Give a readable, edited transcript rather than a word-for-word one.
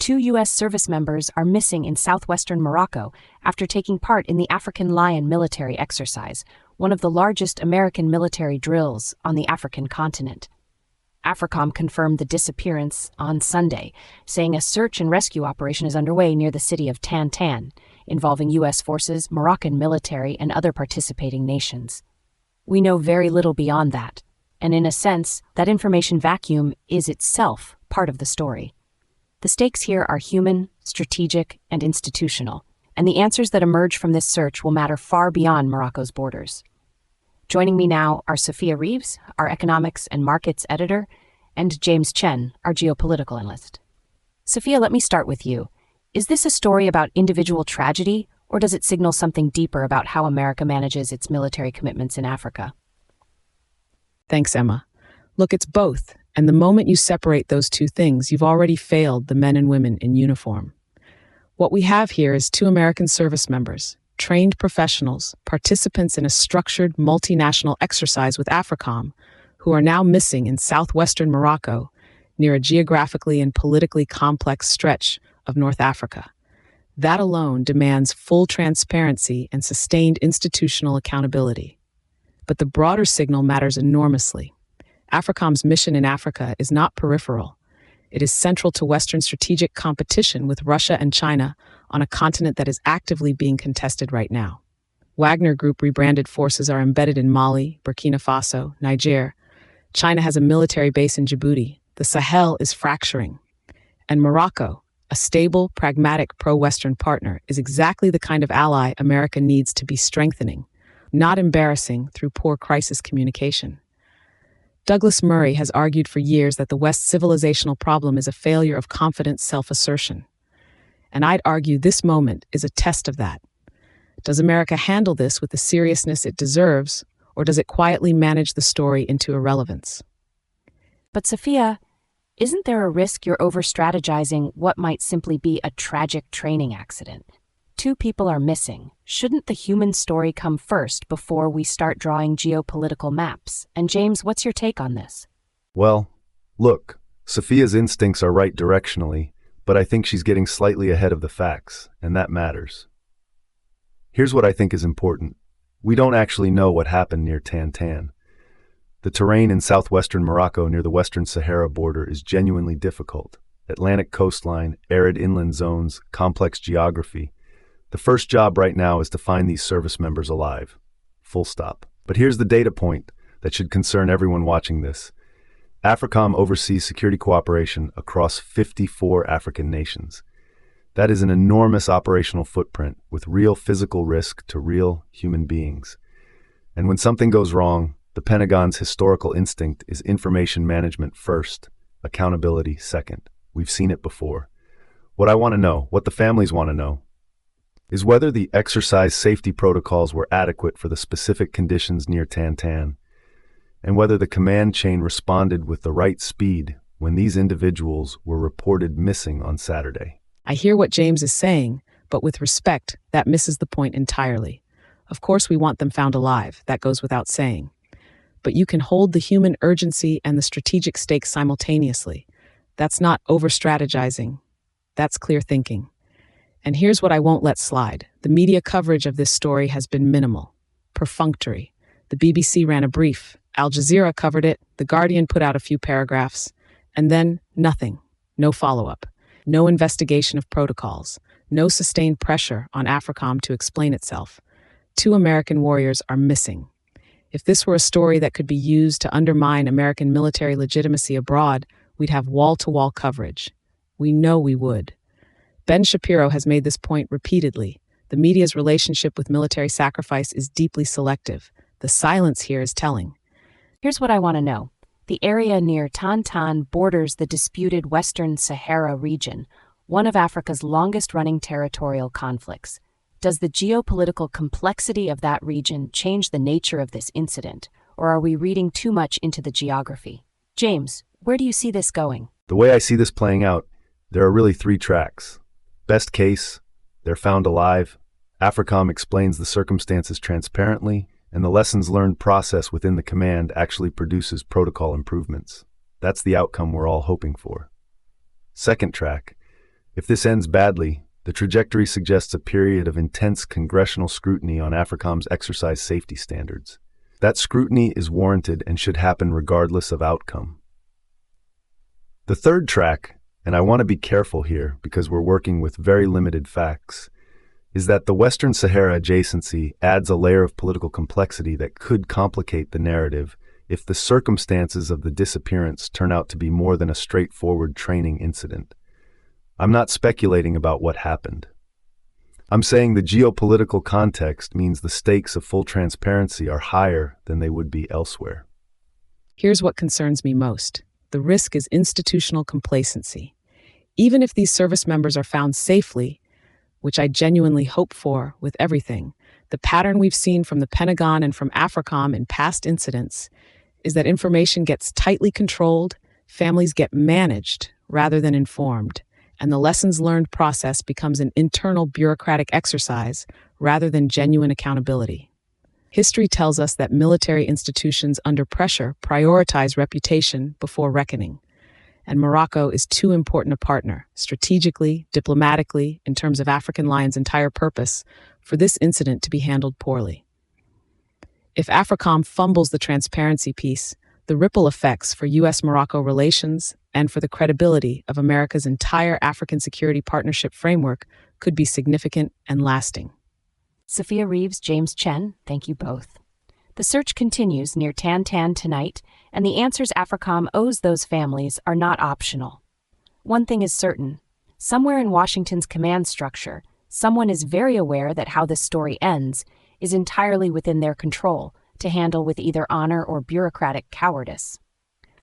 2 U.S. service members are missing in southwestern Morocco after taking part in the African Lion military exercise, one of the largest American military drills on the African continent. AFRICOM confirmed the disappearance on Sunday, saying a search and rescue operation is underway near the city of Tan, involving U.S. forces, Moroccan military, and other participating nations. We know very little beyond that, and in a sense, that information vacuum is itself part of the story. The stakes here are human, strategic, and institutional, and the answers that emerge from this search will matter far beyond Morocco's borders. Joining me now are Sophia Reeves, our economics and markets editor, and James Chen, our geopolitical analyst. Sophia, let me start with you. Is this a story about individual tragedy, or does it signal something deeper about how America manages its military commitments in Africa? Thanks, Emma. Look, it's both, and the moment you separate those two things, you've already failed the men and women in uniform. What we have here is 2 American service members, trained professionals, participants in a structured multinational exercise with AFRICOM, who are now missing in southwestern Morocco, near a geographically and politically complex stretch of North Africa. That alone demands full transparency and sustained institutional accountability. But the broader signal matters enormously. AFRICOM's mission in Africa is not peripheral. It is central to Western strategic competition with Russia and China on a continent that is actively being contested right now. Wagner Group rebranded forces are embedded in Mali, Burkina Faso, Niger. China has a military base in Djibouti. The Sahel is fracturing. And Morocco, a stable, pragmatic, pro-Western partner, is exactly the kind of ally America needs to be strengthening, not embarrassing through poor crisis communication. Douglas Murray has argued for years that the West's civilizational problem is a failure of confident self-assertion. And I'd argue this moment is a test of that. Does America handle this with the seriousness it deserves, or does it quietly manage the story into irrelevance? But Sophia, isn't there a risk you're over-strategizing what might simply be a tragic training accident? 2 people are missing. Shouldn't the human story come first before we start drawing geopolitical maps? And James, what's your take on this? Well, look, Sophia's instincts are right directionally, but I think she's getting slightly ahead of the facts, and that matters. Here's what I think is important. We don't actually know what happened near Tan. The terrain in southwestern Morocco near the western Sahara border is genuinely difficult. Atlantic coastline, arid inland zones, complex geography. The first job right now is to find these service members alive. Full stop. But here's the data point that should concern everyone watching this. AFRICOM oversees security cooperation across 54 African nations. That is an enormous operational footprint with real physical risk to real human beings. And when something goes wrong, the Pentagon's historical instinct is information management first, accountability second. We've seen it before. What I want to know, what the families want to know, is whether the exercise safety protocols were adequate for the specific conditions near Tan, and whether the command chain responded with the right speed when these individuals were reported missing on Saturday. I hear what James is saying, but with respect, that misses the point entirely. Of course, we want them found alive. That goes without saying. But you can hold the human urgency and the strategic stakes simultaneously. That's not over-strategizing. That's clear thinking. And here's what I won't let slide. The media coverage of this story has been minimal, perfunctory. The BBC ran a brief. Al Jazeera covered it. The Guardian put out a few paragraphs. And then nothing. No follow-up. No investigation of protocols. No sustained pressure on AFRICOM to explain itself. 2 American warriors are missing. If this were a story that could be used to undermine American military legitimacy abroad, we'd have wall-to-wall coverage. We know we would. Ben Shapiro has made this point repeatedly. The media's relationship with military sacrifice is deeply selective. The silence here is telling. Here's what I want to know. The area near Tan borders the disputed Western Sahara region, one of Africa's longest-running territorial conflicts. Does the geopolitical complexity of that region change the nature of this incident, or are we reading too much into the geography? James, where do you see this going? The way I see this playing out, there are really 3 tracks. Best case, they're found alive. AFRICOM explains the circumstances transparently, and the lessons learned process within the command actually produces protocol improvements. That's the outcome we're all hoping for. Second track, If this ends badly, the trajectory suggests a period of intense congressional scrutiny on AFRICOM's exercise safety standards. That scrutiny is warranted and should happen regardless of outcome. The third track, and I want to be careful here because we're working with very limited facts, is that the Western Sahara adjacency adds a layer of political complexity that could complicate the narrative if the circumstances of the disappearance turn out to be more than a straightforward training incident. I'm not speculating about what happened. I'm saying the geopolitical context means the stakes of full transparency are higher than they would be elsewhere. Here's what concerns me most. The risk is institutional complacency. Even if these service members are found safely, which I genuinely hope for with everything, the pattern we've seen from the Pentagon and from AFRICOM in past incidents is that information gets tightly controlled, families get managed rather than informed, and the lessons learned process becomes an internal bureaucratic exercise rather than genuine accountability. History tells us that military institutions under pressure prioritize reputation before reckoning, and Morocco is too important a partner, strategically, diplomatically, in terms of African Lion's entire purpose, for this incident to be handled poorly. If AFRICOM fumbles the transparency piece, the ripple effects for U.S.-Morocco relations and for the credibility of America's entire African security partnership framework could be significant and lasting. Sophia Reeves, James Chen, thank you both. The search continues near Tan Tan tonight, and the answers AFRICOM owes those families are not optional. One thing is certain. Somewhere in Washington's command structure, someone is very aware that how this story ends is entirely within their control to handle with either honor or bureaucratic cowardice.